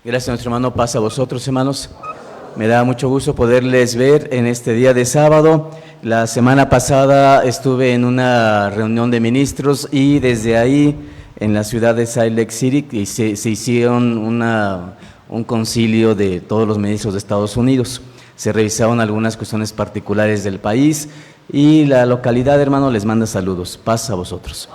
Gracias, nuestro hermano. Paz a vosotros, hermanos. Me da mucho gusto poderles ver en este día de sábado. La semana pasada estuve en una reunión de ministros y desde ahí, en la ciudad de Salt Lake City, se hicieron un concilio de todos los ministros de Estados Unidos. Se revisaron algunas cuestiones particulares del país y la localidad, hermano, les manda saludos. Paz a vosotros.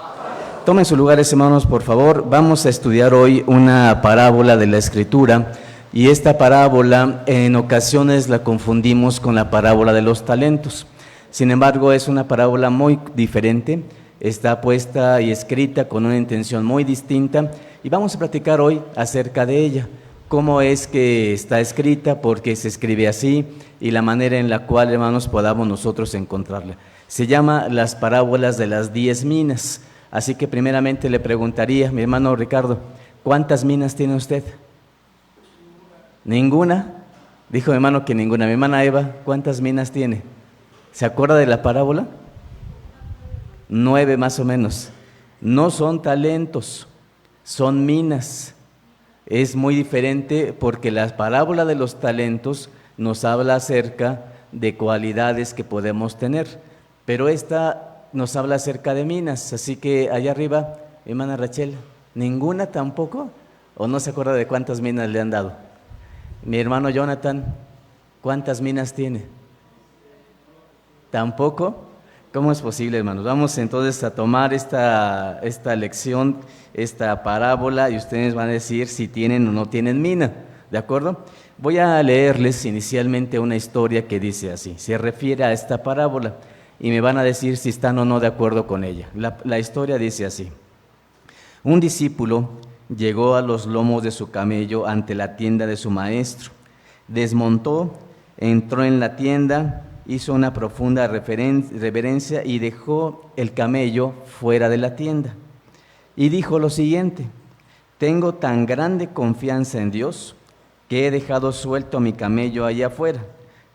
Tomen sus lugares, hermanos, por favor. Vamos a estudiar hoy una parábola de la Escritura, y esta parábola en ocasiones la confundimos con la parábola de los talentos. Sin embargo, es una parábola muy diferente, está puesta y escrita con una intención muy distinta, y vamos a platicar hoy acerca de ella, cómo es que está escrita, por qué se escribe así, y la manera en la cual, hermanos, podamos nosotros encontrarla. Se llama las parábolas de las 10 minas. Así que primeramente le preguntaría, mi hermano Ricardo, ¿cuántas minas tiene usted? ¿Ninguna? Dijo mi hermano que ninguna. Mi hermana Eva, ¿cuántas minas tiene? ¿Se acuerda de la parábola? 9 más o menos. No son talentos, son minas. Es muy diferente porque la parábola de los talentos nos habla acerca de cualidades que podemos tener, pero esta nos habla acerca de minas. Así que allá arriba, hermana Rachel, ¿ninguna tampoco? ¿O no se acuerda de cuántas minas le han dado? Mi hermano Jonathan, ¿cuántas minas tiene? ¿Tampoco? ¿Cómo es posible, hermanos? Vamos entonces a tomar esta lección, esta parábola, y ustedes van a decir si tienen o no tienen mina, ¿de acuerdo? Voy a leerles inicialmente una historia que dice así, se refiere a esta parábola, y me van a decir si están o no de acuerdo con ella. La historia dice así: un discípulo llegó a los lomos de su camello ante la tienda de su maestro, desmontó, entró en la tienda, hizo una profunda reverencia y dejó el camello fuera de la tienda. Y dijo lo siguiente: tengo tan grande confianza en Dios que he dejado suelto a mi camello allá afuera,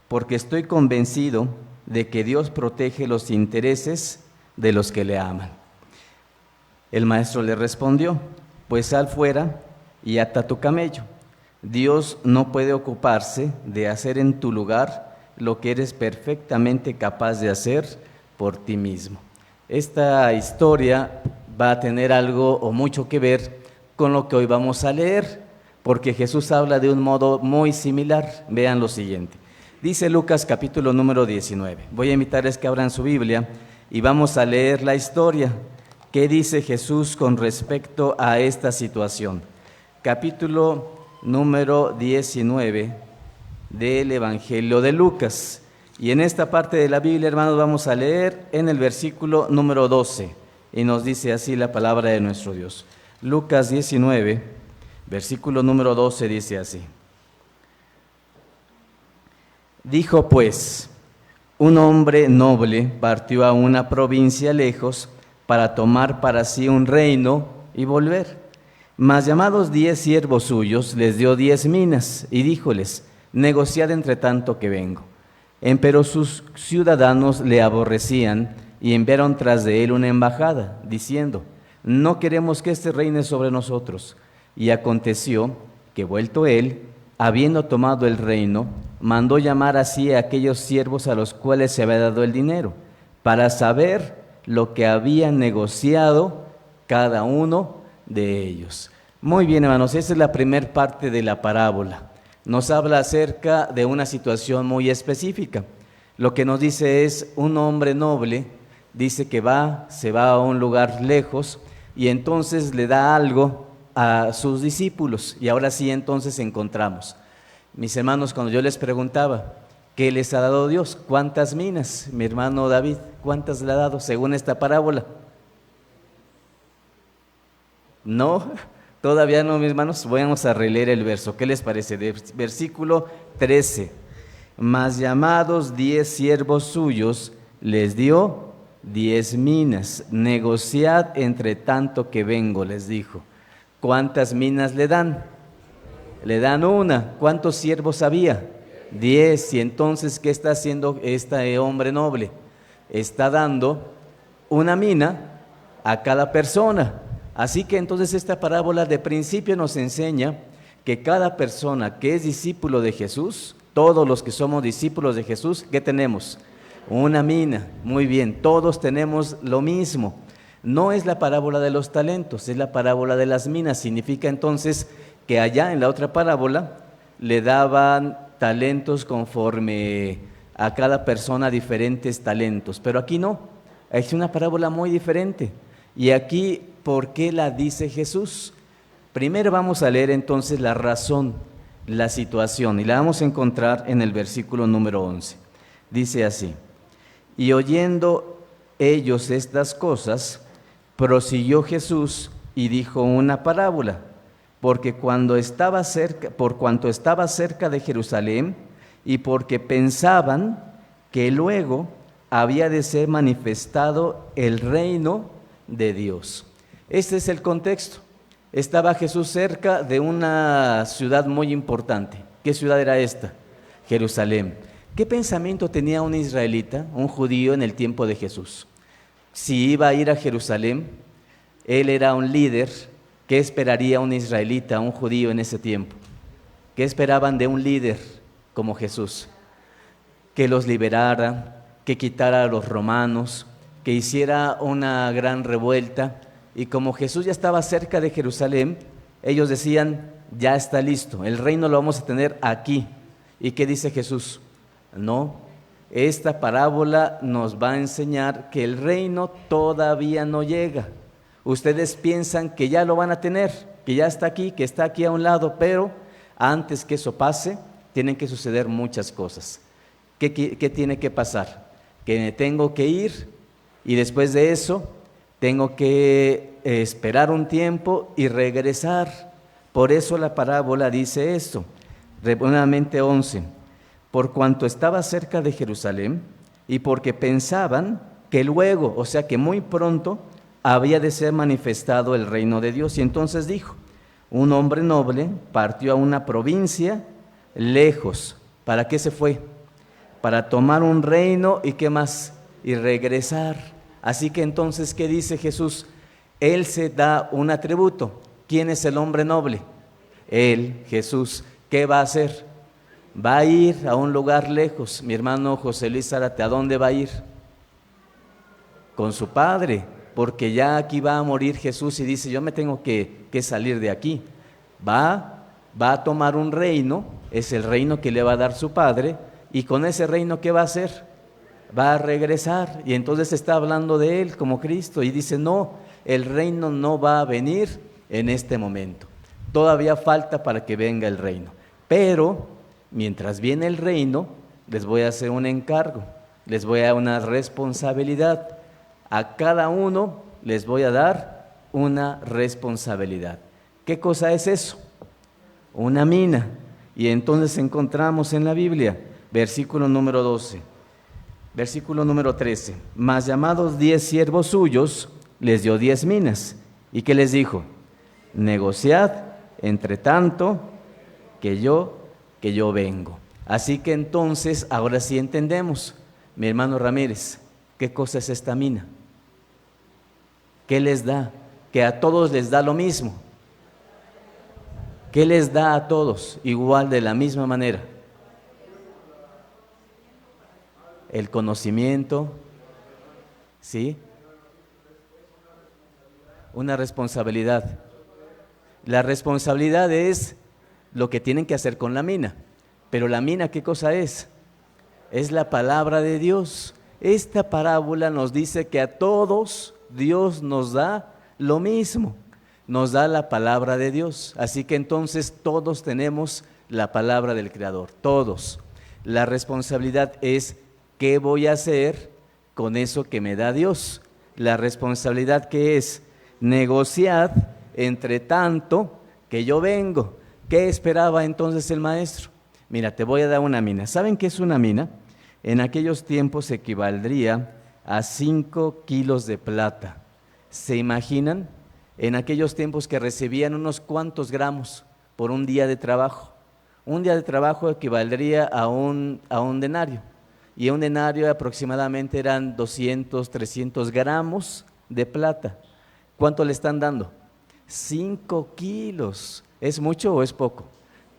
porque estoy convencido de que Dios protege los intereses de los que le aman. El maestro le respondió: pues sal fuera y ata tu camello. Dios no puede ocuparse de hacer en tu lugar lo que eres perfectamente capaz de hacer por ti mismo. Esta historia va a tener algo o mucho que ver con lo que hoy vamos a leer, porque Jesús habla de un modo muy similar. Vean lo siguiente. Dice Lucas capítulo número 19. Voy a invitarles que abran su Biblia y vamos a leer la historia. ¿Qué dice Jesús con respecto a esta situación? Capítulo número 19 del Evangelio de Lucas. Y en esta parte de la Biblia, hermanos, vamos a leer en el versículo número 12. Y nos dice así la palabra de nuestro Dios. Lucas 19, versículo número 12 dice así: dijo pues, un hombre noble partió a una provincia lejos para tomar para sí un reino y volver. Mas llamados 10 siervos suyos, les dio 10 minas y díjoles: negociad entre tanto que vengo. Empero sus ciudadanos le aborrecían y enviaron tras de él una embajada, diciendo: no queremos que éste reine sobre nosotros. Y aconteció que, vuelto él, habiendo tomado el reino, mandó llamar así a aquellos siervos a los cuales se había dado el dinero, para saber lo que habían negociado cada uno de ellos. Muy bien, hermanos, esa es la primera parte de la parábola. Nos habla acerca de una situación muy específica. Lo que nos dice es, un hombre noble dice que se va a un lugar lejos y entonces le da algo a sus discípulos. Y ahora sí, entonces encontramos. Mis hermanos, cuando yo les preguntaba, ¿qué les ha dado Dios? ¿Cuántas minas? Mi hermano David, ¿cuántas le ha dado según esta parábola? No, todavía no, mis hermanos. Vamos a releer el verso. ¿Qué les parece? Versículo 13. Mas llamados 10 siervos suyos, les dio 10 minas. Negociad entre tanto que vengo, les dijo. ¿Cuántas minas le dan? Le dan una. ¿Cuántos siervos había? 10. Y entonces, ¿qué está haciendo este hombre noble? Está dando una mina a cada persona. Así que entonces esta parábola de principio nos enseña que cada persona que es discípulo de Jesús, todos los que somos discípulos de Jesús, ¿qué tenemos? Una mina. Muy bien, todos tenemos lo mismo. No es la parábola de los talentos, es la parábola de las minas. Significa entonces que allá en la otra parábola le daban talentos conforme a cada persona diferentes talentos, pero aquí no, es una parábola muy diferente. Y aquí, ¿por qué la dice Jesús? Primero vamos a leer entonces la razón, la situación, y la vamos a encontrar en el versículo número 11. Dice así: y oyendo ellos estas cosas, prosiguió Jesús y dijo una parábola, por cuanto estaba cerca de Jerusalén, y porque pensaban que luego había de ser manifestado el reino de Dios. Este es el contexto. Estaba Jesús cerca de una ciudad muy importante. ¿Qué ciudad era esta? Jerusalén. ¿Qué pensamiento tenía un israelita, un judío en el tiempo de Jesús? Si iba a ir a Jerusalén, él era un líder. ¿Qué esperaría un israelita, un judío en ese tiempo? ¿Qué esperaban de un líder como Jesús? Que los liberara, que quitara a los romanos, que hiciera una gran revuelta. Y como Jesús ya estaba cerca de Jerusalén, ellos decían: ya está listo, el reino lo vamos a tener aquí. ¿Y qué dice Jesús? No, esta parábola nos va a enseñar que el reino todavía no llega. Ustedes piensan que ya lo van a tener, que ya está aquí, que está aquí a un lado, pero antes que eso pase, tienen que suceder muchas cosas. ¿Qué tiene que pasar? Que me tengo que ir, y después de eso tengo que esperar un tiempo y regresar. Por eso la parábola dice esto. Nuevamente 11. Por cuanto estaba cerca de Jerusalén, y porque pensaban que luego, o sea que muy pronto, había de ser manifestado el reino de Dios. Y entonces dijo: un hombre noble partió a una provincia lejos. ¿Para qué se fue? Para tomar un reino y ¿qué más? Y regresar. Así que entonces, ¿qué dice Jesús? Él se da un atributo. ¿Quién es el hombre noble? Él, Jesús. ¿Qué va a hacer? Va a ir a un lugar lejos. Mi hermano José Luis Zárate, ¿a dónde va a ir? Con su Padre, porque ya aquí va a morir Jesús y dice: yo me tengo que salir de aquí. Va a tomar un reino, es el reino que le va a dar su Padre, y con ese reino, ¿qué va a hacer? Va a regresar. Y entonces está hablando de Él como Cristo y dice: no, el reino no va a venir en este momento. Todavía falta para que venga el reino. Pero mientras viene el reino, les voy a hacer un encargo, les voy a dar una responsabilidad. A cada uno les voy a dar una responsabilidad. ¿Qué cosa es eso? Una mina. Y entonces encontramos en la Biblia, versículo número 12, versículo número 13. Mas llamados 10 siervos suyos, les dio 10 minas. ¿Y qué les dijo? Negociad entre tanto que yo vengo. Así que entonces, ahora sí entendemos, mi hermano Ramírez, ¿qué cosa es esta mina? ¿Qué les da? Que a todos les da lo mismo. ¿Qué les da a todos igual, de la misma manera? El conocimiento, ¿sí? Una responsabilidad. La responsabilidad es lo que tienen que hacer con la mina. Pero la mina, ¿qué cosa es? Es la palabra de Dios. Esta parábola nos dice que a todos Dios nos da lo mismo. Nos da la palabra de Dios. Así que entonces todos tenemos la palabra del Creador. Todos. La responsabilidad es: ¿qué voy a hacer con eso que me da Dios? La responsabilidad que es: negociad entre tanto que yo vengo. ¿Qué esperaba entonces el maestro? Mira, te voy a dar una mina. ¿Saben qué es una mina? En aquellos tiempos equivaldría a 5 kilos de plata. ¿Se imaginan? En aquellos tiempos que recibían unos cuantos gramos por un día de trabajo. Un día de trabajo equivaldría a un denario. Y un denario aproximadamente eran 200, 300 gramos de plata. ¿Cuánto le están dando? 5 kilos. ¿Es mucho o es poco?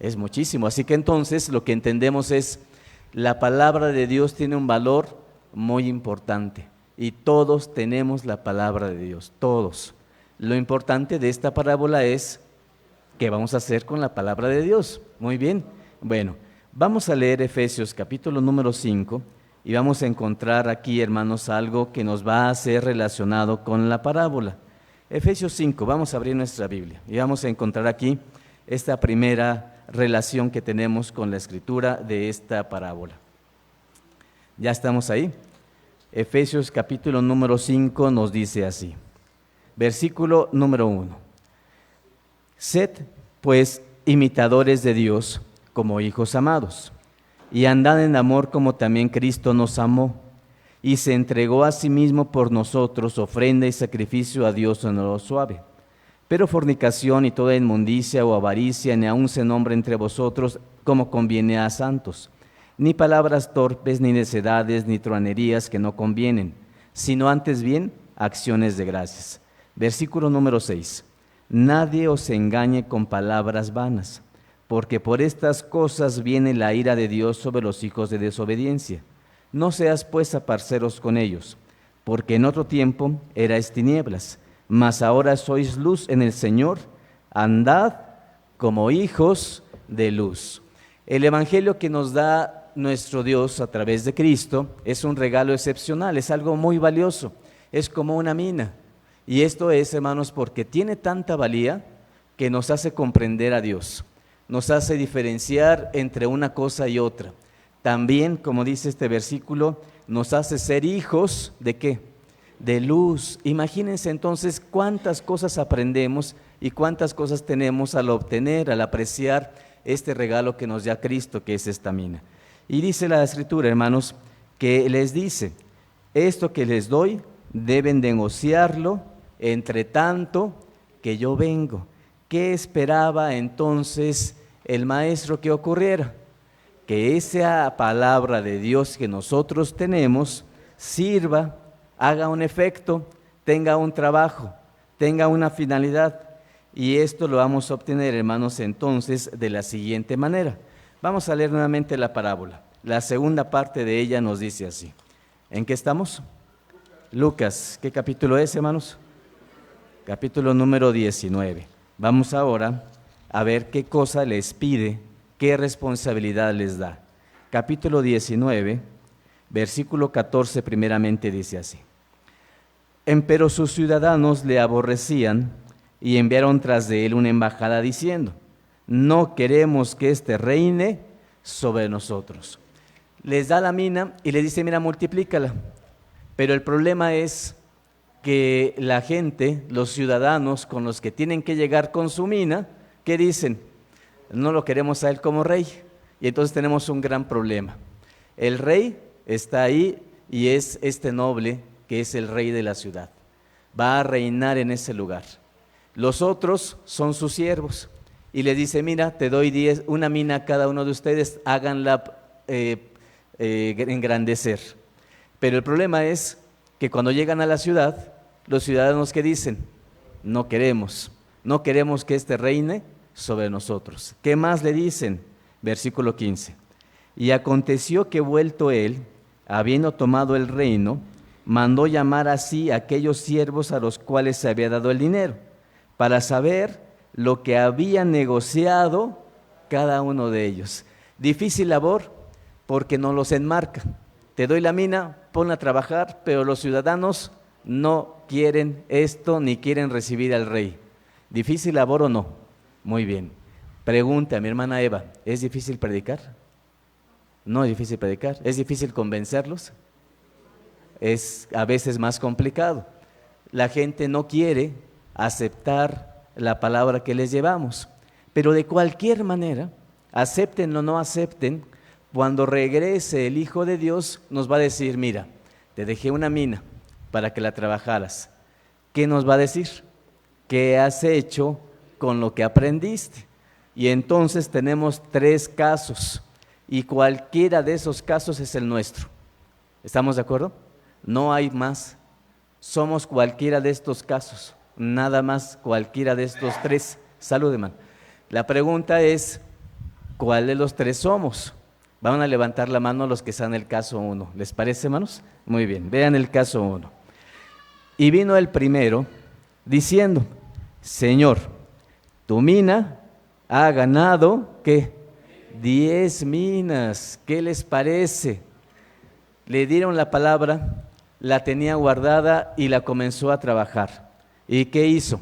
Es muchísimo. Así que entonces lo que entendemos es, la palabra de Dios tiene un valor muy importante y todos tenemos la palabra de Dios, todos. Lo importante de esta parábola es, ¿qué vamos a hacer con la palabra de Dios? Muy bien. Bueno, vamos a leer Efesios capítulo número 5 y vamos a encontrar aquí, hermanos, algo que nos va a ser relacionado con la parábola. Efesios 5, vamos a abrir nuestra Biblia y vamos a encontrar aquí esta primera relación que tenemos con la escritura de esta parábola. ¿Ya estamos ahí? Efesios capítulo número 5 nos dice así, versículo número 1. Sed, pues, imitadores de Dios como hijos amados, y andad en amor como también Cristo nos amó, y se entregó a sí mismo por nosotros, ofrenda y sacrificio a Dios en olor suave. Pero fornicación y toda inmundicia o avaricia ni aun se nombre entre vosotros como conviene a santos, ni palabras torpes, ni necedades, ni truanerías que no convienen, sino antes bien acciones de gracias. Versículo número 6. Nadie os engañe con palabras vanas, porque por estas cosas viene la ira de Dios sobre los hijos de desobediencia. No seas pues aparceros con ellos, porque en otro tiempo erais tinieblas, mas ahora sois luz en el Señor, andad como hijos de luz. El evangelio que nos da nuestro Dios a través de Cristo es un regalo excepcional, es algo muy valioso, es como una mina. Y esto es, hermanos, porque tiene tanta valía que nos hace comprender a Dios, nos hace diferenciar entre una cosa y otra. También, como dice este versículo, nos hace ser hijos ¿de qué? De luz. Imagínense entonces cuántas cosas aprendemos y cuántas cosas tenemos al obtener, al apreciar este regalo que nos da Cristo, que es esta mina. Y dice la Escritura, hermanos, que les dice, esto que les doy deben negociarlo entre tanto que yo vengo. ¿Qué esperaba entonces el maestro que ocurriera? Que esa palabra de Dios que nosotros tenemos sirva, haga un efecto, tenga un trabajo, tenga una finalidad. Y esto lo vamos a obtener, hermanos, entonces de la siguiente manera. Vamos a leer nuevamente la parábola. La segunda parte de ella nos dice así. ¿En qué estamos? Lucas. ¿Qué capítulo es, hermanos? Capítulo número 19. Vamos ahora a ver qué cosa les pide, qué responsabilidad les da. Capítulo 19, versículo 14 primeramente dice así. Empero sus ciudadanos le aborrecían y enviaron tras de él una embajada diciendo, no queremos que éste reine sobre nosotros. Les da la mina y le dice, mira, multiplícala. Pero el problema es que la gente, los ciudadanos con los que tienen que llegar con su mina, ¿qué dicen? No lo queremos a él como rey. Y entonces tenemos un gran problema. El rey está ahí y es este noble que es el rey de la ciudad. Va a reinar en ese lugar. Los otros son sus siervos. Y le dice, mira, te doy una mina a cada uno de ustedes, háganla engrandecer. Pero el problema es que cuando llegan a la ciudad, los ciudadanos, ¿qué dicen? No queremos que éste reine sobre nosotros. ¿Qué más le dicen? Versículo 15. Y aconteció que vuelto él, habiendo tomado el reino, mandó llamar así a aquellos siervos a los cuales se había dado el dinero, para saber lo que había negociado cada uno de ellos. Difícil labor porque no los enmarca. Te doy la mina, ponla a trabajar, pero los ciudadanos no quieren esto ni quieren recibir al rey. ¿Difícil labor o no? Muy bien. Pregunta a mi hermana Eva, ¿es difícil predicar? No es difícil predicar. ¿Es difícil convencerlos? Es a veces más complicado. La gente no quiere aceptar la palabra que les llevamos. Pero de cualquier manera, acepten o no acepten, cuando regrese el Hijo de Dios nos va a decir, mira, te dejé una mina para que la trabajaras. ¿Qué nos va a decir? ¿Qué has hecho con lo que aprendiste? Y entonces tenemos 3 casos y cualquiera de esos casos es el nuestro. ¿Estamos de acuerdo? No hay más. Somos cualquiera de estos casos, nada más cualquiera de estos 3. Salud, hermano. La pregunta es, ¿cuál de los tres somos? Van a levantar la mano los que están en el caso 1. ¿Les parece, hermanos? Muy bien, vean el caso 1. Y vino el primero diciendo, Señor, tu mina ha ganado, ¿qué? 10 minas. ¿Qué les parece? Le dieron la palabra, la tenía guardada y la comenzó a trabajar. ¿Y qué hizo?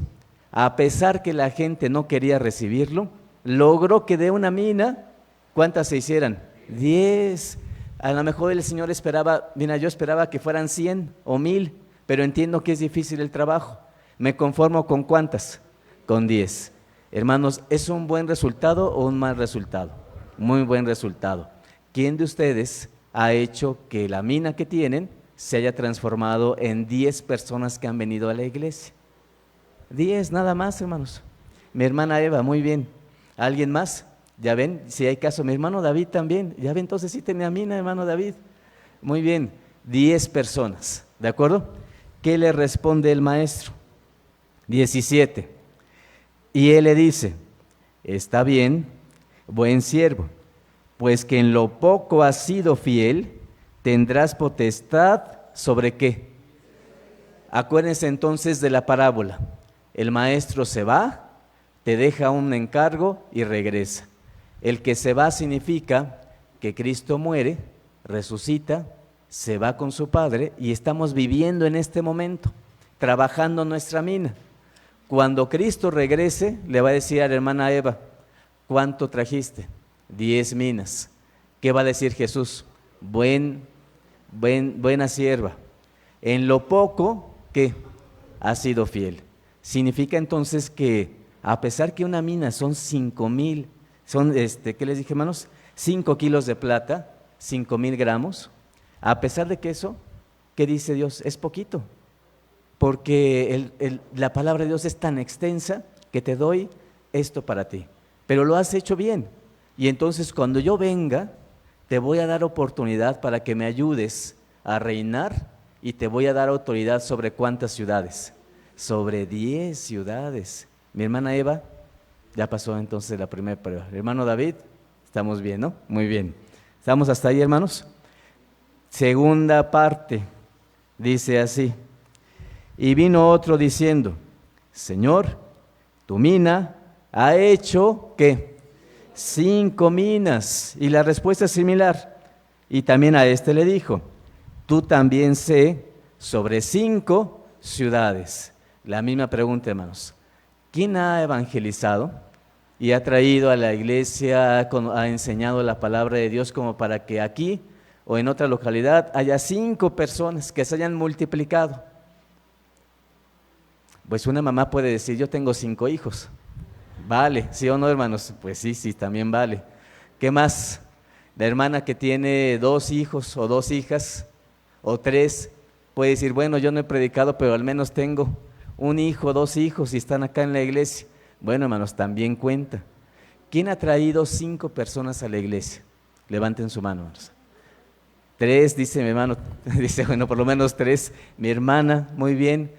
A pesar que la gente no quería recibirlo, logró que de una mina, ¿cuántas se hicieran? 10. A lo mejor el Señor esperaba, mira, yo esperaba que fueran 100 o 1000, pero entiendo que es difícil el trabajo. Me conformo con ¿cuántas? Con 10. Hermanos, ¿es un buen resultado o un mal resultado? Muy buen resultado. ¿Quién de ustedes ha hecho que la mina que tienen se haya transformado en 10 personas que han venido a la iglesia? 10 nada más, hermanos. Mi hermana Eva, muy bien. ¿Alguien más? Ya ven, si hay caso, mi hermano David también. Ya ven, entonces sí tenía mina, hermano David. Muy bien, 10 personas, ¿de acuerdo? ¿Qué le responde el maestro? 17. Y él le dice, está bien, buen siervo, pues que en lo poco has sido fiel, tendrás potestad ¿sobre qué? Acuérdense entonces de la parábola. El maestro se va, te deja un encargo y regresa. El que se va significa que Cristo muere, resucita, se va con su Padre y estamos viviendo en este momento, trabajando nuestra mina. Cuando Cristo regrese, le va a decir a la hermana Eva, ¿cuánto trajiste? 10 minas. ¿Qué va a decir Jesús? Buena sierva. En lo poco, ¿qué? Has sido fiel. Significa entonces que a pesar que una mina son 5,000, ¿qué les dije, hermanos? 5 kilos de plata, 5,000 gramos. A pesar de que eso, ¿qué dice Dios? Es poquito. Porque la palabra de Dios es tan extensa que te doy esto para ti. Pero lo has hecho bien. Y entonces cuando yo venga, te voy a dar oportunidad para que me ayudes a reinar y te voy a dar autoridad sobre ¿cuántas ciudades? Sobre 10 ciudades. Mi hermana Eva ya pasó entonces la primera prueba. Hermano David, estamos bien, ¿no? Muy bien. ¿Estamos hasta ahí, hermanos? Segunda parte, dice así. Y vino otro diciendo, Señor, tu mina ha hecho, ¿qué? 5 minas. Y la respuesta es similar. Y también a este le dijo, tú también sé sobre 5 ciudades. La misma pregunta, hermanos. ¿Quién ha evangelizado y ha traído a la iglesia, ha enseñado la palabra de Dios como para que aquí o en otra localidad haya 5 personas que se hayan multiplicado? Pues una mamá puede decir, yo tengo 5 hijos. Vale, ¿sí o no, hermanos? Pues sí, también vale. ¿Qué más? La hermana que tiene 2 hijos o 2 hijas o 3 puede decir, bueno, yo no he predicado, pero al menos tengo 1 hijo, 2 hijos y están acá en la iglesia. Bueno, hermanos, también cuenta. ¿Quién ha traído 5 personas a la iglesia? Levanten su mano, hermanos. 3, dice mi hermano, dice, bueno, por lo menos 3. Mi hermana, muy bien.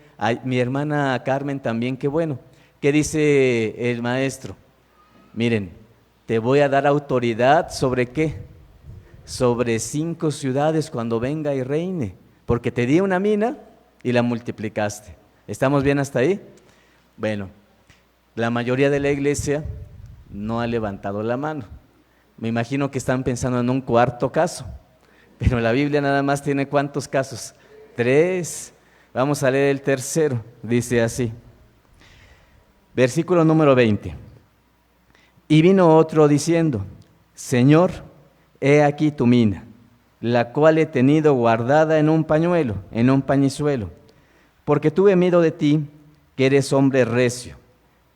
Mi hermana Carmen también, qué bueno. ¿Qué dice el maestro? Miren, te voy a dar autoridad ¿sobre qué? Sobre 5 ciudades cuando venga y reine, porque te di una mina y la multiplicaste. ¿Estamos bien hasta ahí? Bueno, la mayoría de la iglesia no ha levantado la mano. Me imagino que están pensando en un cuarto caso, pero la Biblia nada más tiene ¿cuántos casos? 3. Vamos a leer el tercero, dice así. Versículo número 20. Y vino otro diciendo, Señor, he aquí tu mina, la cual he tenido guardada en un pañuelo, en un pañizuelo, porque tuve miedo de ti, que eres hombre recio.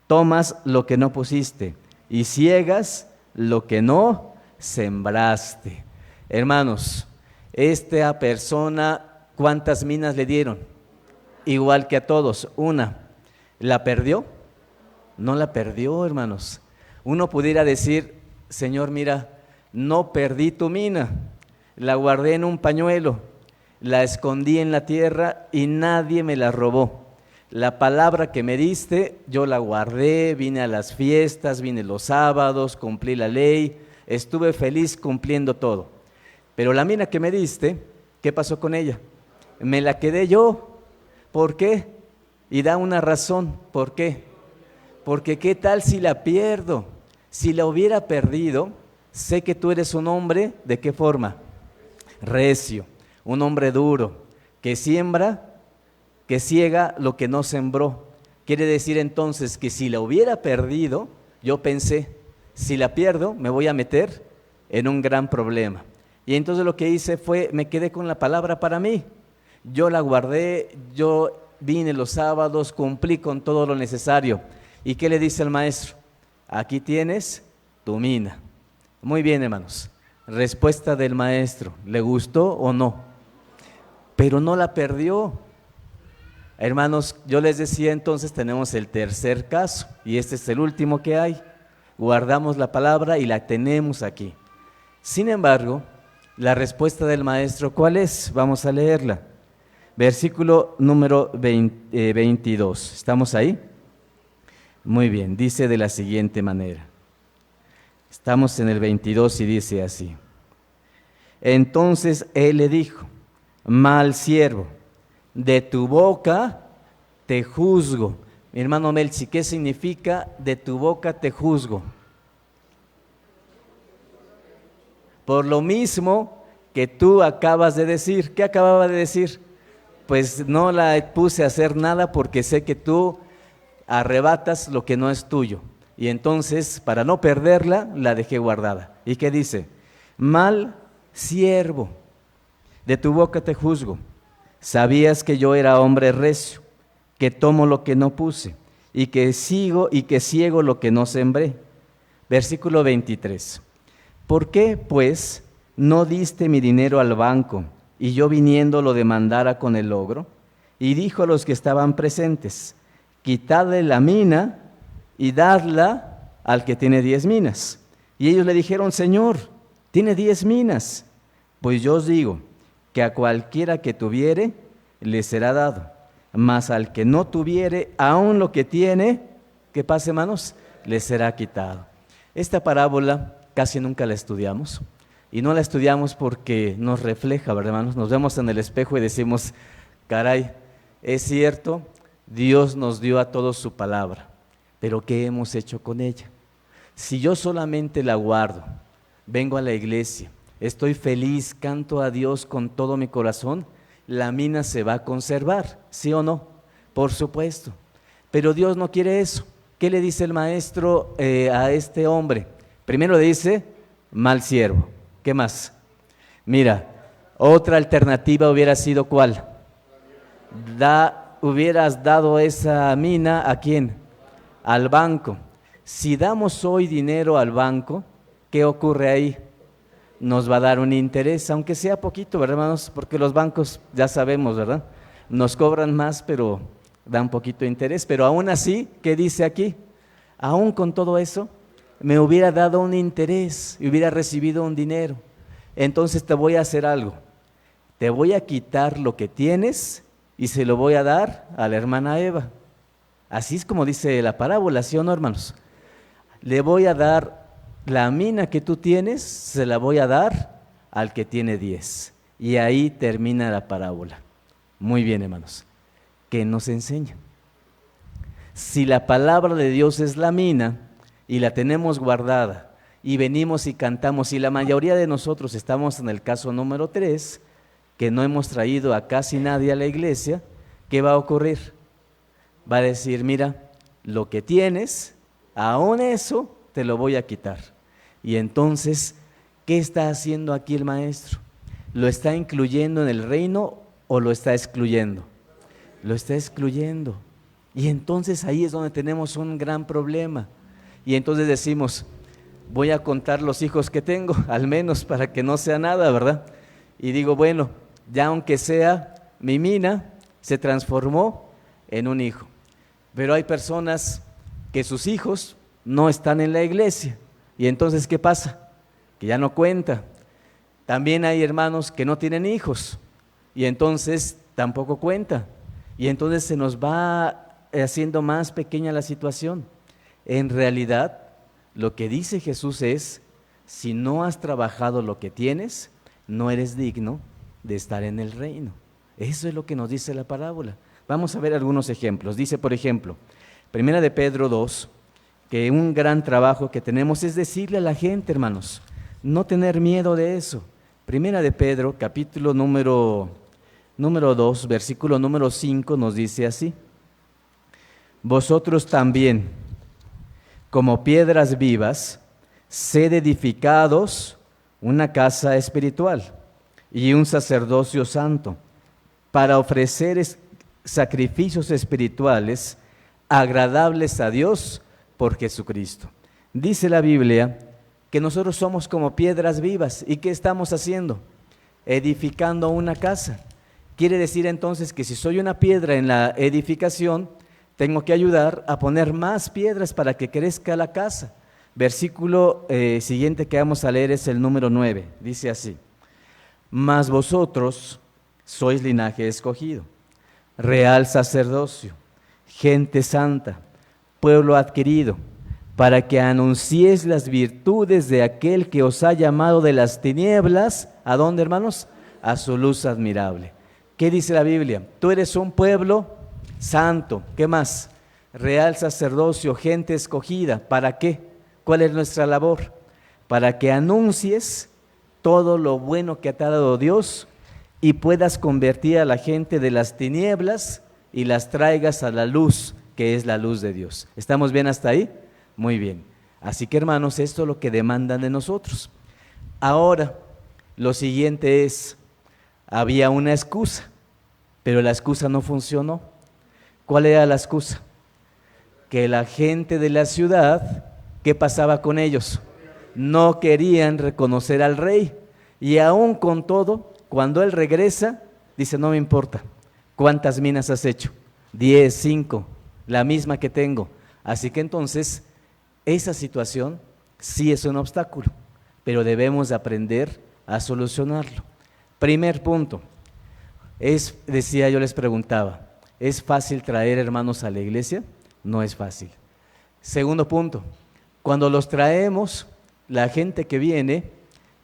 Tomas lo que no pusiste y ciegas lo que no sembraste. Hermanos, esta persona, ¿cuántas minas le dieron? Igual que a todos, una. ¿La perdió? No la perdió, hermanos. Uno pudiera decir, Señor, mira, no perdí tu mina, la guardé en un pañuelo, la escondí en la tierra y nadie me la robó. La palabra que me diste, yo la guardé, vine a las fiestas, vine los sábados, cumplí la ley estuve feliz cumpliendo todo. Pero la mina que me diste, ¿qué pasó con ella? Me la quedé yo. ¿Por qué? Y da una razón. ¿Por qué? Porque ¿qué tal si la pierdo? Si la hubiera perdido, sé que tú eres un hombre, ¿de qué forma? Recio, un hombre duro, que siembra, que ciega lo que no sembró. Quiere decir entonces que si la hubiera perdido, yo pensé, si la pierdo, me voy a meter en un gran problema. Y entonces lo que hice fue, me quedé con la palabra para mí. Yo la guardé, yo vine los sábados, cumplí con todo lo necesario. ¿Y qué le dice el maestro? Aquí tienes tu mina. Muy bien, hermanos. Respuesta del maestro, ¿le gustó o no? Pero no la perdió. Hermanos, yo les decía entonces, tenemos el tercer caso, y este es el último que hay. Guardamos la palabra y la tenemos aquí. Sin embargo, la respuesta del maestro, ¿cuál es? Vamos a leerla. Versículo número 22. ¿Estamos ahí? Muy bien, dice de la siguiente manera. Estamos en el 22 y dice así. Entonces él le dijo, mal siervo, de tu boca te juzgo. Mi hermano Melchi, ¿qué significa de tu boca te juzgo? Por lo mismo que tú acabas de decir. ¿Qué acababa de decir? Pues no la puse a hacer nada porque sé que tú arrebatas lo que no es tuyo. Y entonces, para no perderla, la dejé guardada. ¿Y qué dice? Mal siervo, de tu boca te juzgo. Sabías que yo era hombre recio, que tomo lo que no puse, y que ciego lo que no sembré. Versículo 23. ¿Por qué, pues, no diste mi dinero al banco, y yo viniendo lo demandara con el logro? Y dijo a los que estaban presentes, quitadle la mina y dadla al que tiene 10 minas. Y ellos le dijeron, Señor, tiene 10 minas. Pues yo os digo que a cualquiera que tuviere, le será dado, mas al que no tuviere, aun lo que tiene, ¿qué pasa, hermanos? Le será quitado. Esta parábola casi nunca la estudiamos, y no la estudiamos porque nos refleja, ¿verdad, hermanos? Nos vemos en el espejo y decimos, caray, es cierto, Dios nos dio a todos su palabra, pero ¿qué hemos hecho con ella? Si yo solamente la guardo, vengo a la iglesia, estoy feliz, canto a Dios con todo mi corazón, la mina se va a conservar, ¿sí o no? Por supuesto, pero Dios no quiere eso. ¿Qué le dice el maestro a este hombre? Primero le dice, mal siervo. ¿Qué más? Mira, otra alternativa hubiera sido ¿cuál? Hubieras dado esa mina ¿a quién? Al banco. Si damos hoy dinero al banco, ¿qué ocurre ahí? Nos va a dar un interés, aunque sea poquito, ¿verdad, hermanos? Porque los bancos, ya sabemos, ¿verdad? Nos cobran más, pero dan poquito de interés. Pero aún así, ¿qué dice aquí? Aún con todo eso, me hubiera dado un interés y hubiera recibido un dinero. Entonces te voy a hacer algo. Te voy a quitar lo que tienes y se lo voy a dar a la hermana Eva. Así es como dice la parábola, ¿sí o no, hermanos? Le voy a dar la mina que tú tienes, se la voy a dar al que tiene 10. Y ahí termina la parábola. Muy bien, hermanos. ¿Qué nos enseña? Si la palabra de Dios es la mina y la tenemos guardada y venimos y cantamos, y la mayoría de nosotros estamos en el caso número 3, que no hemos traído a casi nadie a la iglesia, ¿qué va a ocurrir? Va a decir, mira, lo que tienes, aún eso te lo voy a quitar. Y entonces, ¿qué está haciendo aquí el maestro? ¿Lo está incluyendo en el reino o lo está excluyendo? Lo está excluyendo. Y entonces ahí es donde tenemos un gran problema. Y entonces decimos, voy a contar los hijos que tengo, al menos para que no sea nada, ¿verdad? Y digo, bueno, ya aunque sea mi mina, se transformó en un hijo. Pero hay personas que sus hijos no están en la iglesia. Y entonces, ¿qué pasa? Que ya no cuenta. También hay hermanos que no tienen hijos y entonces tampoco cuenta. Y entonces se nos va haciendo más pequeña la situación. En realidad, lo que dice Jesús es, si no has trabajado lo que tienes, no eres digno de estar en el reino. Eso es lo que nos dice la parábola. Vamos a ver algunos ejemplos. Dice, por ejemplo, Primera de Pedro 2, que un gran trabajo que tenemos es decirle a la gente, hermanos, no tener miedo de eso. Primera de Pedro, capítulo número 2, versículo número 5, nos dice así: vosotros también, como piedras vivas, sed edificados una casa espiritual y un sacerdocio santo, para ofrecer sacrificios espirituales agradables a Dios por Jesucristo. Dice la Biblia que nosotros somos como piedras vivas. ¿Y qué estamos haciendo? Edificando una casa. Quiere decir entonces que si soy una piedra en la edificación, tengo que ayudar a poner más piedras para que crezca la casa. Versículo siguiente que vamos a leer es el número 9. Dice así: mas vosotros sois linaje escogido, real sacerdocio, gente santa, pueblo adquirido, para que anunciéis las virtudes de aquel que os ha llamado de las tinieblas. ¿A dónde, hermanos? A su luz admirable. ¿Qué dice la Biblia? Tú eres un pueblo santo. ¿Qué más? Real sacerdocio, gente escogida. ¿Para qué? ¿Cuál es nuestra labor? Para que anuncies todo lo bueno que te ha dado Dios y puedas convertir a la gente de las tinieblas y las traigas a la luz, que es la luz de Dios. ¿Estamos bien hasta ahí? Muy bien. Así que, hermanos, esto es lo que demandan de nosotros. Ahora, lo siguiente es, había una excusa, pero la excusa no funcionó. ¿Cuál era la excusa? Que la gente de la ciudad, ¿qué pasaba con ellos? No querían reconocer al rey. Y aún con todo, cuando él regresa, dice, no me importa. ¿Cuántas minas has hecho? 10, 5, la misma que tengo. Así que entonces, esa situación sí es un obstáculo, pero debemos de aprender a solucionarlo. Primer punto, decía, yo les preguntaba, ¿es fácil traer hermanos a la iglesia? No es fácil. Segundo punto, cuando los traemos, la gente que viene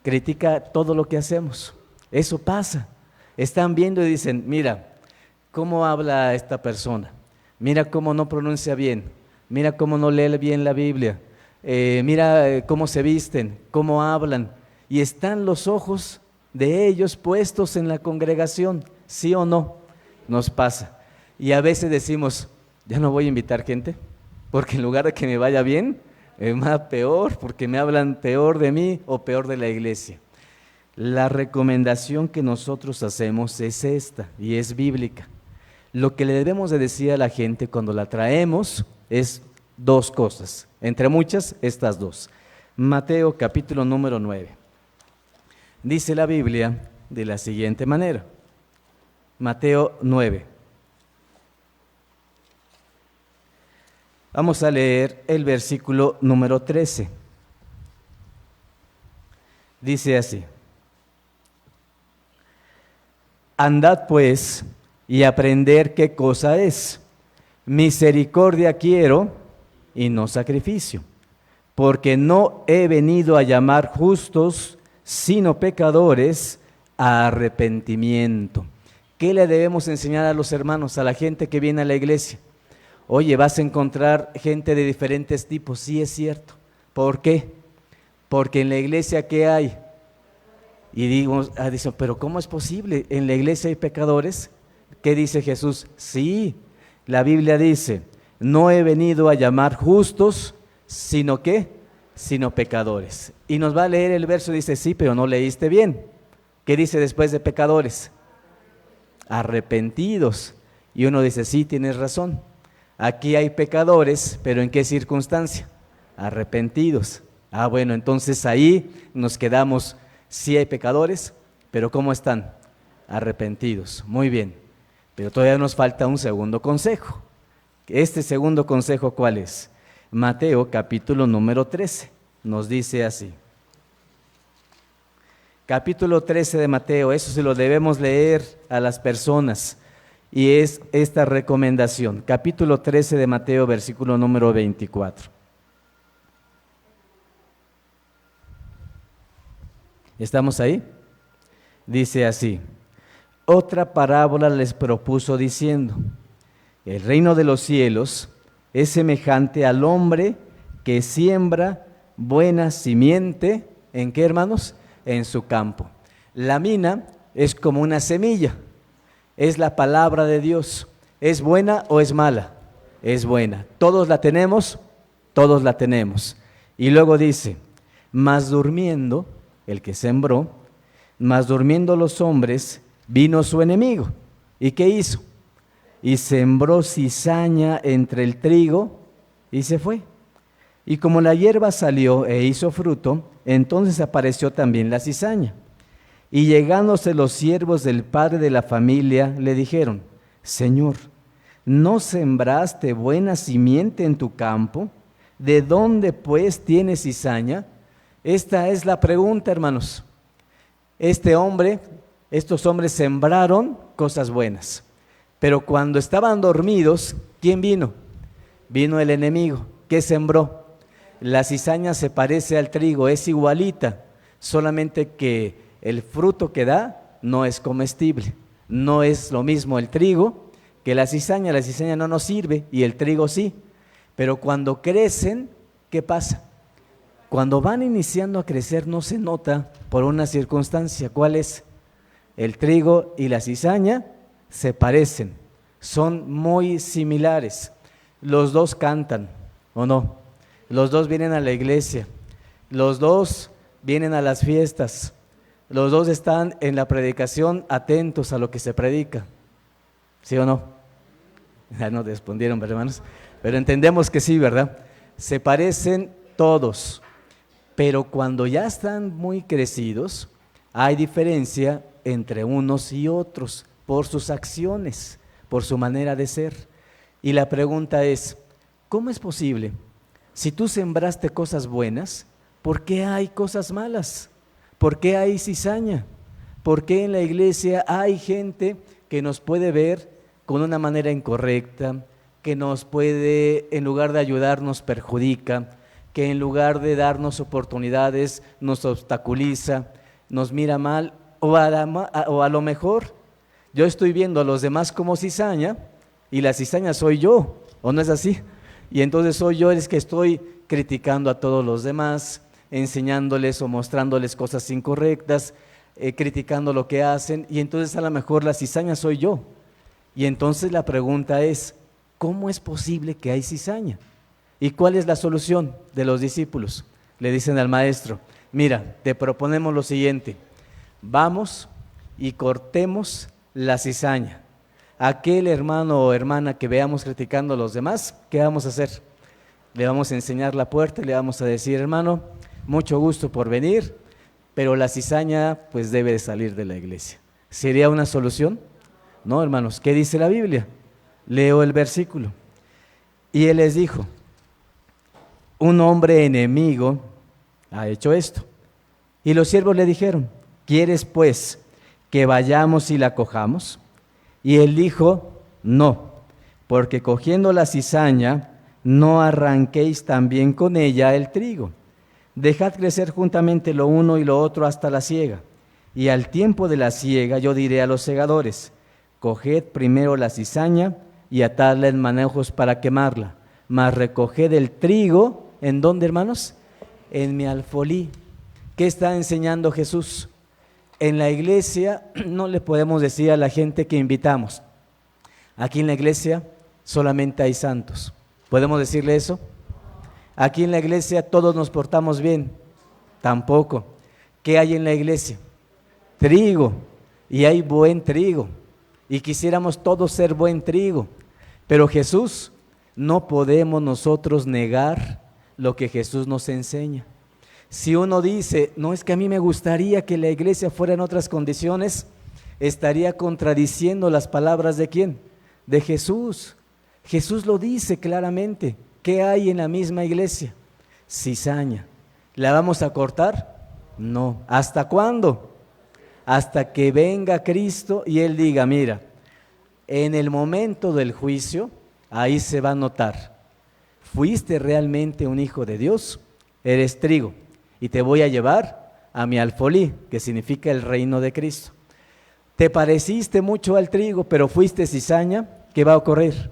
critica todo lo que hacemos. Eso pasa. Están viendo y dicen, mira, ¿cómo habla esta persona? Mira cómo no pronuncia bien. Mira cómo no lee bien la Biblia. Mira cómo se visten, cómo hablan. Y están los ojos de ellos puestos en la congregación. ¿Sí o no? Nos pasa. Y a veces decimos, ya no voy a invitar gente, porque en lugar de que me vaya bien, me va peor, porque me hablan peor de mí o peor de la iglesia. La recomendación que nosotros hacemos es esta, y es bíblica. Lo que le debemos de decir a la gente cuando la traemos es dos cosas, entre muchas, estas dos. Mateo capítulo número 9. Dice la Biblia de la siguiente manera. Mateo 9. Vamos a leer el versículo número 13. Dice así: andad pues y aprender qué cosa es. Misericordia quiero y no sacrificio, porque no he venido a llamar justos, sino pecadores a arrepentimiento. ¿Qué le debemos enseñar a los hermanos, a la gente que viene a la iglesia? Oye, vas a encontrar gente de diferentes tipos, sí es cierto. ¿Por qué? Porque en la iglesia, ¿qué hay? Y dicen, pero ¿cómo es posible? ¿En la iglesia hay pecadores? ¿Qué dice Jesús? Sí, la Biblia dice, no he venido a llamar justos, sino ¿qué? Sino pecadores. Y nos va a leer el verso, dice, sí, pero no leíste bien. ¿Qué dice después de pecadores? Arrepentidos. Y uno dice, sí, tienes razón. Aquí hay pecadores, pero ¿en qué circunstancia? Arrepentidos. Ah, bueno, entonces ahí nos quedamos. Sí hay pecadores, pero ¿cómo están? Arrepentidos. Muy bien, pero todavía nos falta un segundo consejo. Este segundo consejo, ¿cuál es? Mateo capítulo número 13, nos dice así. Capítulo 13 de Mateo, eso se lo debemos leer a las personas, y es esta recomendación. Capítulo 13 de Mateo, versículo número 24. ¿Estamos ahí? Dice así: otra parábola les propuso diciendo: el reino de los cielos es semejante al hombre que siembra buena simiente, ¿en qué, hermanos? En su campo. La mina es como una semilla, es la palabra de Dios. ¿Es buena o es mala? Es buena. ¿Todos la tenemos? Todos la tenemos. Y luego dice: mas durmiendo, el que sembró, mas durmiendo los hombres, vino su enemigo. ¿Y qué hizo? Y sembró cizaña entre el trigo y se fue. Y como la hierba salió e hizo fruto, entonces apareció también la cizaña. Y llegándose los siervos del padre de la familia, le dijeron: Señor, ¿no sembraste buena simiente en tu campo? ¿De dónde pues tienes cizaña? Esta es la pregunta, hermanos. Estos hombres sembraron cosas buenas, pero cuando estaban dormidos, ¿quién vino? Vino el enemigo. ¿Qué sembró? La cizaña se parece al trigo, es igualita, solamente que el fruto que da no es comestible. No es lo mismo el trigo que la cizaña no nos sirve y el trigo sí. Pero cuando crecen, ¿qué pasa? Cuando van iniciando a crecer no se nota por una circunstancia. ¿Cuál es? El trigo y la cizaña se parecen, son muy similares. Los dos cantan, ¿o no? Los dos vienen a la iglesia, los dos vienen a las fiestas, los dos están en la predicación atentos a lo que se predica. ¿Sí o no? Ya no respondieron, ¿verdad, hermanos? Pero entendemos que sí, ¿verdad? Se parecen todos, pero cuando ya están muy crecidos, hay diferencia entre unos y otros por sus acciones, por su manera de ser. Y la pregunta es: ¿cómo es posible? Si tú sembraste cosas buenas, ¿por qué hay cosas malas? ¿Por qué hay cizaña? ¿Por qué en la iglesia hay gente que nos puede ver con una manera incorrecta, que nos puede, en lugar de ayudarnos, perjudica, que en lugar de darnos oportunidades, nos obstaculiza, nos mira mal, o a lo mejor yo estoy viendo a los demás como cizaña y la cizaña soy yo, ¿o no es así? Y entonces soy yo el que estoy criticando a todos los demás, enseñándoles o mostrándoles cosas incorrectas, criticando lo que hacen, y entonces a lo mejor la cizaña soy yo. Y entonces la pregunta es: ¿cómo es posible que hay cizaña? ¿Y cuál es la solución de los discípulos? Le dicen al maestro: mira, te proponemos lo siguiente, vamos y cortemos la cizaña. Aquel hermano o hermana que veamos criticando a los demás, ¿qué vamos a hacer? Le vamos a enseñar la puerta y le vamos a decir: hermano, mucho gusto por venir, pero la cizaña pues debe de salir de la iglesia. ¿Sería una solución? No, hermanos. ¿Qué dice la Biblia? Leo el versículo. Y él les dijo: un hombre enemigo ha hecho esto. Y los siervos le dijeron: ¿quieres pues que vayamos y la cojamos? Y él dijo: no, porque cogiendo la cizaña no arranquéis también con ella el trigo. Dejad crecer juntamente lo uno y lo otro hasta la siega. Y al tiempo de la siega yo diré a los segadores: coged primero la cizaña y atadla en manojos para quemarla, mas recoged el trigo, ¿en dónde, hermanos? En mi alfolí. ¿Qué está enseñando Jesús? En la iglesia no le podemos decir a la gente que invitamos: aquí en la iglesia solamente hay santos. ¿Podemos decirle eso? Aquí en la iglesia todos nos portamos bien. Tampoco. ¿Qué hay en la iglesia? Trigo, y hay buen trigo, y quisiéramos todos ser buen trigo, pero Jesús, no podemos nosotros negar lo que Jesús nos enseña. Si uno dice: no, es que a mí me gustaría que la iglesia fuera en otras condiciones, estaría contradiciendo las palabras ¿de quién? De Jesús. Jesús lo dice claramente. ¿Qué hay en la misma iglesia? Cizaña. ¿La vamos a cortar? No. ¿Hasta cuándo? Hasta que venga Cristo y Él diga: mira, en el momento del juicio, ahí se va a notar, ¿fuiste realmente un hijo de Dios? Eres trigo y te voy a llevar a mi alfolí, que significa el reino de Cristo. Te pareciste mucho al trigo, pero fuiste cizaña, ¿qué va a ocurrir?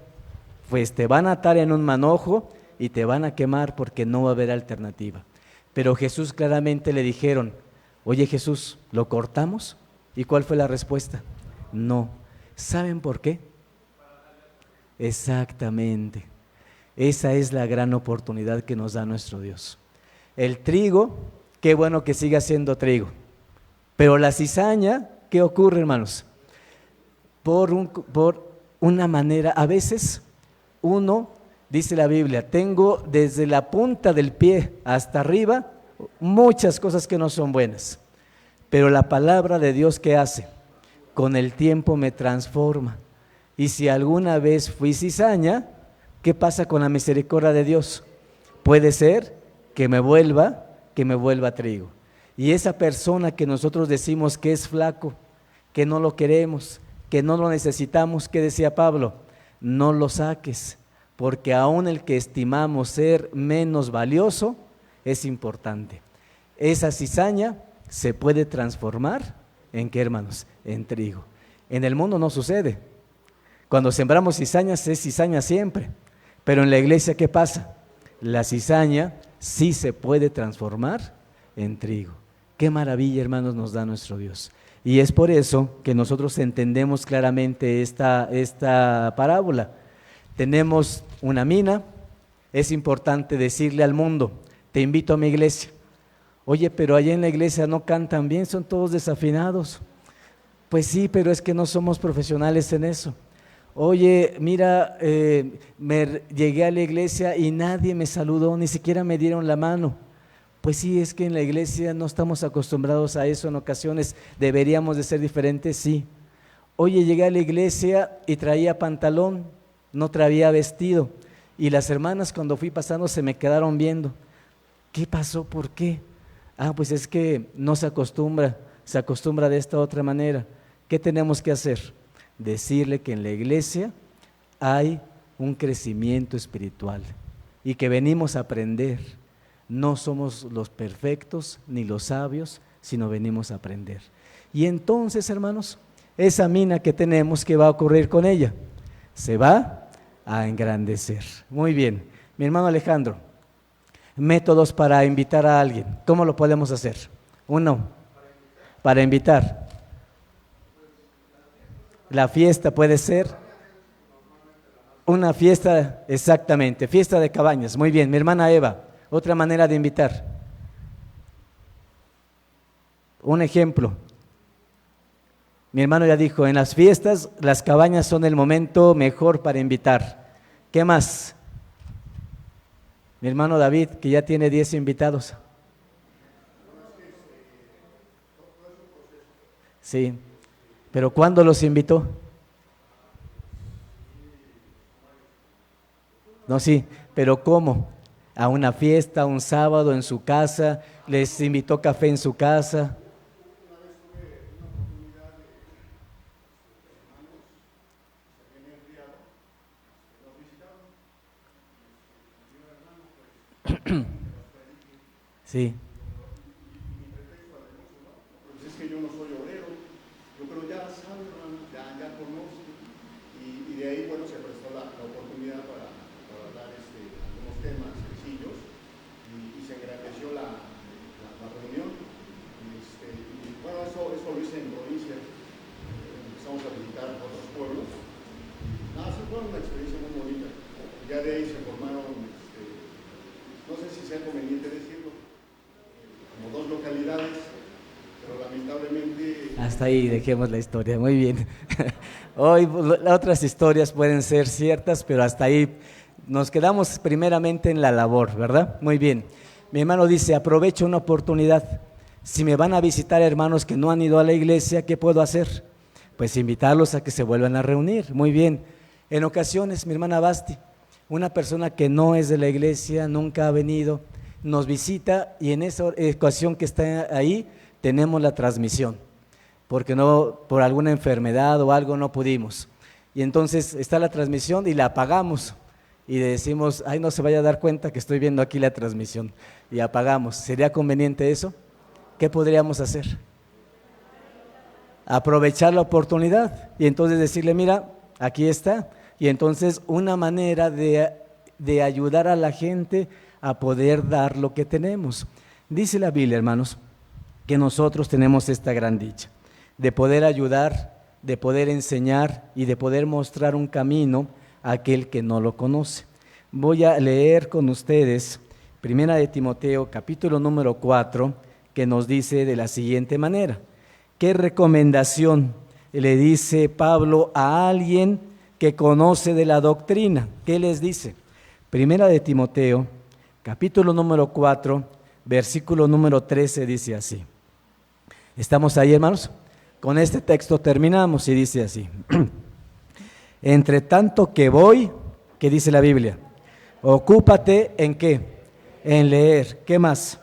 Pues te van a atar en un manojo y te van a quemar porque no va a haber alternativa. Pero Jesús claramente le dijeron, oye Jesús, ¿lo cortamos? ¿Y cuál fue la respuesta? No. ¿Saben por qué? Exactamente. Esa es la gran oportunidad que nos da nuestro Dios. El trigo, qué bueno que siga siendo trigo. Pero la cizaña, ¿qué ocurre, hermanos? Por una manera, a veces uno, dice la Biblia, tengo desde la punta del pie hasta arriba muchas cosas que no son buenas. Pero la palabra de Dios, ¿qué hace? Con el tiempo me transforma. Y si alguna vez fui cizaña, ¿qué pasa con la misericordia de Dios? Puede ser que me vuelva trigo. Y esa persona que nosotros decimos que es flaco, que no lo queremos, que no lo necesitamos, ¿qué decía Pablo? No lo saques, porque aún el que estimamos ser menos valioso es importante. Esa cizaña se puede transformar ¿en qué, hermanos? En trigo. En el mundo no sucede. Cuando sembramos cizañas es cizaña siempre, pero en la iglesia ¿qué pasa? La cizaña sí se puede transformar en trigo. Qué maravilla, hermanos, nos da nuestro Dios. Y es por eso que nosotros entendemos claramente esta parábola. Tenemos una mina, es importante decirle al mundo, te invito a mi iglesia. Oye, pero allá en la iglesia no cantan bien, son todos desafinados. Pues sí, pero es que no somos profesionales en eso. Oye, mira, llegué a la iglesia y nadie me saludó, ni siquiera me dieron la mano. Pues sí, es que en la iglesia no estamos acostumbrados a eso, en ocasiones deberíamos de ser diferentes, sí. Oye, llegué a la iglesia y traía pantalón, no traía vestido, y las hermanas cuando fui pasando se me quedaron viendo. ¿Qué pasó? ¿Por qué? Pues es que no se acostumbra de esta otra manera. ¿Qué tenemos que hacer? Decirle que en la iglesia hay un crecimiento espiritual y que venimos a aprender. No somos los perfectos ni los sabios, sino venimos a aprender. Y entonces, hermanos, esa mina que tenemos, ¿qué va a ocurrir con ella? Se va a engrandecer. Muy bien, mi hermano Alejandro, métodos para invitar a alguien, ¿cómo lo podemos hacer? Uno, para invitar. La fiesta puede ser una fiesta, exactamente, fiesta de cabañas. Muy bien, mi hermana Eva, otra manera de invitar. Un ejemplo. Mi hermano ya dijo, en las fiestas las cabañas son el momento mejor para invitar. ¿Qué más? Mi hermano David, que ya tiene 10 invitados. Sí, pero ¿cuándo los invitó? No, sí, pero ¿cómo? A una fiesta, un sábado en su casa, les invitó café en su casa. Sí. Es que yo no soy obrero, yo creo ya sabe, hermano, ya conozco, y de ahí, bueno, se prestó la oportunidad para hablar algunos temas sencillos, y se engrandeció la reunión, y bueno, eso lo hice en provincia, empezamos a visitar otros pueblos, sí fue una experiencia muy bonita, ya de ahí se formaron, no sé si sea conveniente decirlo, como dos localidades, pero lamentablemente... Hasta ahí dejemos la historia, muy bien. Hoy las otras historias pueden ser ciertas, pero hasta ahí nos quedamos primeramente en la labor, ¿verdad? Muy bien. Mi hermano dice, aprovecho una oportunidad. Si me van a visitar hermanos que no han ido a la iglesia, ¿qué puedo hacer? Pues invitarlos a que se vuelvan a reunir, muy bien. En ocasiones, mi hermana Basti, una persona que no es de la iglesia, nunca ha venido, nos visita y en esa ocasión que está ahí tenemos la transmisión, porque no, por alguna enfermedad o algo no pudimos. Y entonces está la transmisión y la apagamos y le decimos, no se vaya a dar cuenta que estoy viendo aquí la transmisión, y apagamos. ¿Sería conveniente eso? ¿qué podríamos hacer? Aprovechar la oportunidad y entonces decirle, mira, aquí está. Y entonces una manera de ayudar a la gente a poder dar lo que tenemos. Dice la Biblia, hermanos, que nosotros tenemos esta gran dicha de poder ayudar, de poder enseñar y de poder mostrar un camino a aquel que no lo conoce. Voy a leer con ustedes Primera de Timoteo, capítulo número 4, que nos dice de la siguiente manera. ¿Qué recomendación le dice Pablo a alguien que conoce de la doctrina? ¿Qué les dice? Primera de Timoteo, capítulo número 4, versículo número 13, dice así. ¿Estamos ahí, hermanos? Con este texto terminamos y dice así. Entre tanto que voy, ¿qué dice la Biblia? Ocúpate ¿en qué? En leer. ¿Qué más?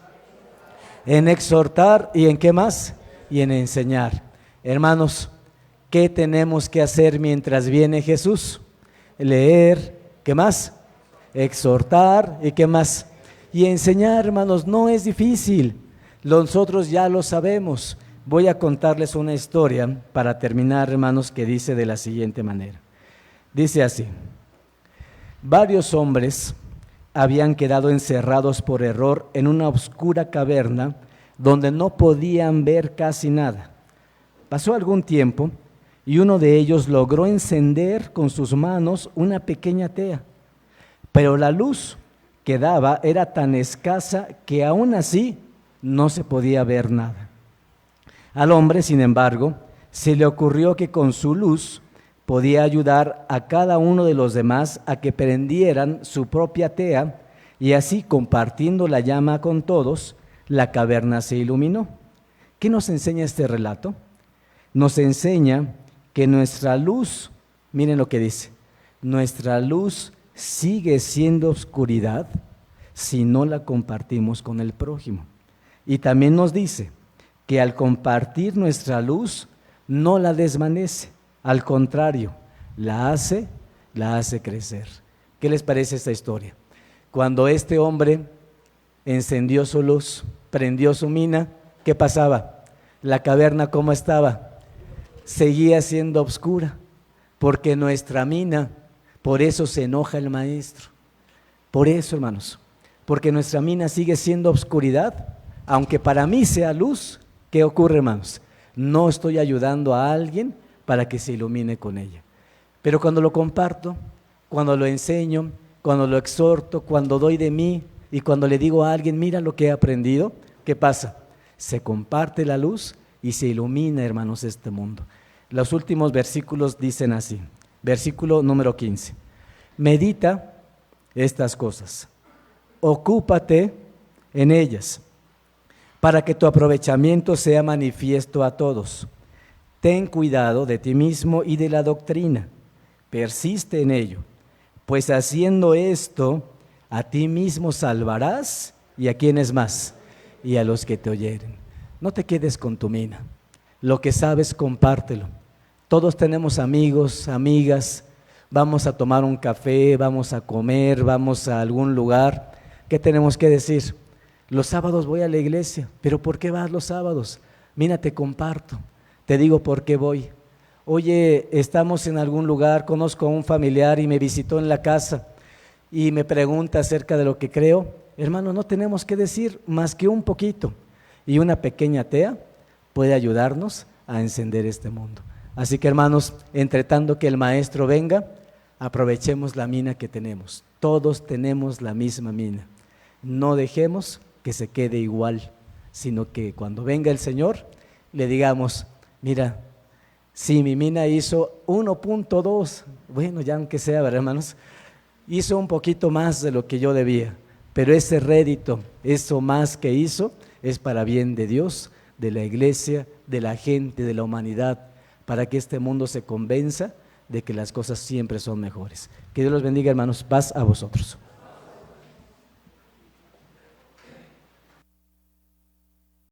En exhortar y ¿en qué más? Y en enseñar. Hermanos, ¿qué tenemos que hacer mientras viene Jesús? Leer. ¿Qué más? Exhortar y ¿qué más? Y enseñar, hermanos, no es difícil. Nosotros ya lo sabemos. Voy a contarles una historia para terminar, hermanos, que dice de la siguiente manera. Dice así: varios hombres habían quedado encerrados por error en una oscura caverna donde no podían ver casi nada. Pasó algún tiempo y uno de ellos logró encender con sus manos una pequeña tea, pero la luz que daba era tan escasa que aún así no se podía ver nada. Al hombre, sin embargo, se le ocurrió que con su luz podía ayudar a cada uno de los demás a que prendieran su propia tea, y así, compartiendo la llama con todos, la caverna se iluminó. ¿Qué nos enseña este relato? Nos enseña que nuestra luz, miren lo que dice, nuestra luz sigue siendo oscuridad si no la compartimos con el prójimo. Y también nos dice que al compartir nuestra luz no la desvanece, al contrario, la hace crecer. ¿Qué les parece esta historia? Cuando este hombre encendió su luz, prendió su mina, ¿qué pasaba? La caverna, ¿cómo estaba? Seguía siendo oscura, porque nuestra mina, por eso se enoja el maestro. Por eso, hermanos, porque nuestra mina sigue siendo oscuridad, aunque para mí sea luz. ¿Qué ocurre, hermanos? No estoy ayudando a alguien para que se ilumine con ella. Pero cuando lo comparto, cuando lo enseño, cuando lo exhorto, cuando doy de mí y cuando le digo a alguien, mira lo que he aprendido, ¿qué pasa? Se comparte la luz y se ilumina, hermanos, este mundo. Los últimos versículos dicen así, versículo número 15. Medita estas cosas, ocúpate en ellas, para que tu aprovechamiento sea manifiesto a todos. Ten cuidado de ti mismo y de la doctrina, persiste en ello, pues haciendo esto, a ti mismo salvarás, ¿y a quiénes más? Y a los que te oyeren. No te quedes con tu mina, lo que sabes compártelo. Todos tenemos amigos, amigas, vamos a tomar un café, vamos a comer, vamos a algún lugar. ¿Qué tenemos que decir? Los sábados voy a la iglesia. ¿Pero por qué vas los sábados? Mira, te comparto, te digo por qué voy. Oye, estamos en algún lugar, conozco a un familiar y me visitó en la casa y me pregunta acerca de lo que creo. Hermano, no tenemos que decir más que un poquito, y una pequeña tea puede ayudarnos a encender este mundo. Así que, hermanos, entre tanto que el maestro venga, aprovechemos la mina que tenemos. Todos tenemos la misma mina. No dejemos que se quede igual, sino que cuando venga el Señor le digamos, mira, si mi mina hizo 1.2, bueno, ya aunque sea, ¿verdad, hermanos? Hizo un poquito más de lo que yo debía, pero ese rédito, eso más que hizo, es para bien de Dios, de la iglesia, de la gente, de la humanidad, para que este mundo se convenza de que las cosas siempre son mejores. Que Dios los bendiga, hermanos. Paz a vosotros.